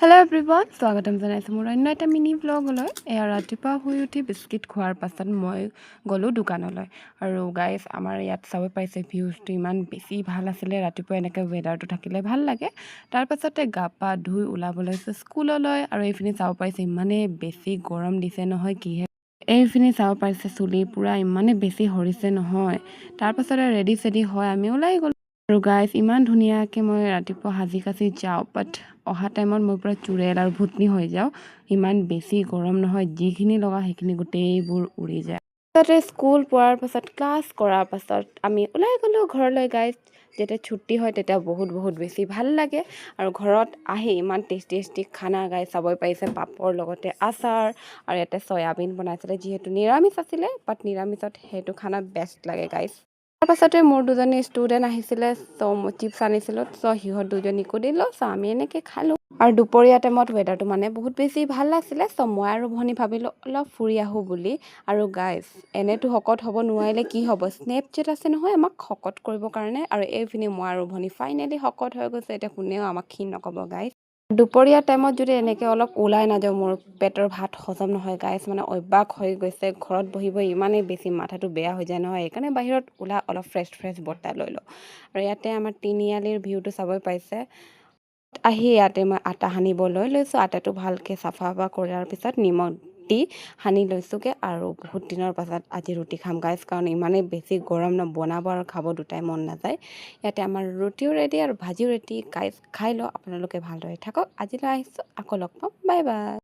Hello' everyone, স্বাগতম জনাইছোঁ মোৰ অন্য এটা মিনি ব্লগলৈ। এয়া ৰাতিপুৱা শুই উঠি বিস্কিট খোৱাৰ পাছত মই গ'লোঁ দোকানলৈ। আৰু গাইজ, আমাৰ ইয়াত চাব পাইছে ভিউজটো ইমান বেছি ভাল আছিলে। ৰাতিপুৱা এনেকৈ ৱেডাৰটো থাকিলে ভাল লাগে। তাৰপাছতে গা পা ধুই ওলাব লৈছোঁ স্কুললৈ। আৰু এইখিনি চাব পাৰিছে ইমানেই বেছি গৰম দিছে নহয়, কিহে এইখিনি চাব পাৰিছে চুলি পূৰা ইমানেই বেছি সৰিছে নহয়। তাৰপাছতে ৰেডি চেডি হয় আমি ওলাই গ'লোঁ। আৰু গাইজ, ইমান ধুনীয়াকৈ মই ৰাতিপুৱা সাজি কাচি যাওঁ, বাট অহা টাইমত মই পূৰা চুৰেল আৰু ভুটনি হৈ যাওঁ। ইমান বেছি গৰম নহয়, যিখিনি লগা সেইখিনি গোটেইবোৰ উৰি যায়। তাৰপাছতে স্কুল পোৱাৰ পাছত ক্লাছ কৰাৰ পাছত আমি ওলাই গ'লোঁ ঘৰলৈ। গাইজ, যেতিয়া ছুটি হয় তেতিয়া বহুত বেছি ভাল লাগে। আৰু ঘৰত আহি ইমান টেষ্টি খানা গাই চাবই পাৰিছে, পাপৰ লগতে আচাৰ আৰু ইয়াতে চয়াবিন বনাইছিলে, যিহেতু নিৰামিষ আছিলে। বাট নিৰামিষত সেইটো খানা বেষ্ট লাগে গাইজ। তাৰপাছতে মোৰ দুজনী ষ্টুডেণ্ট আহিছিলে, চ' মই চিপছ আনিছিলোঁ, চ' সিহঁত দুজনীকো দিলোঁ। চ' আমি এনেকৈ খালোঁ। আৰু দুপৰীয়া টাইমত ৱেডাৰটো মানে বহুত বেছি ভাল আছিলে। চ' মই আৰু ভনী ভাবিলোঁ অলপ ফুৰি আহোঁ বুলি। আৰু গাইজ, এনেতো শকত হ'ব নোৱাৰিলে কি হ'ব, স্নেপচেট আছে নহয় আমাক শকত কৰিবৰ কাৰণে। আৰু এইপিনে মই আৰু ভনী ফাইনেলি শকত হৈ গৈছে। এতিয়া কোনেও আমাক ক্ষীণ নক'ব গাইজ। দুপৰীয়া টাইমত যদি এনেকৈ অলপ ওলাই নাযাওঁ, মোৰ পেটৰ ভাত হজম নহয় গাইজ। মানে অভ্যাস হৈ গৈছে, ঘৰত বহি ইমানেই বেছি মাথাটো বেয়া হৈ যায় নহয়। সেইকাৰণে বাহিৰত ওলাই অলপ ফ্ৰেছ বতাহ লৈ লওঁ। আৰু ইয়াতে আমাৰ তিনিআলিৰ ভিউটো চাবই পাইছে। আহি ইয়াতে মই আটা সানিব লৈছোঁ। আটাটো ভালকৈ চাফা কৰাৰ পিছত নিমখ দি সানি লৈছোঁগৈ। আৰু বহুত দিনৰ পাছত আজি ৰুটি খাম গাইজ, কাৰণ ইমানেই বেছি গৰম ন, বনাব আৰু খাব দুটাই মন নাযায়। ইয়াতে আমাৰ ৰুটিও ৰেডি আৰু ভাজিও ৰেডি গাইজ, খাই লওঁ। আপোনালোকে ভালদৰে থাকক। আজিলৈ আহিছোঁ, আকৌ লগ পাম, বাই বাই।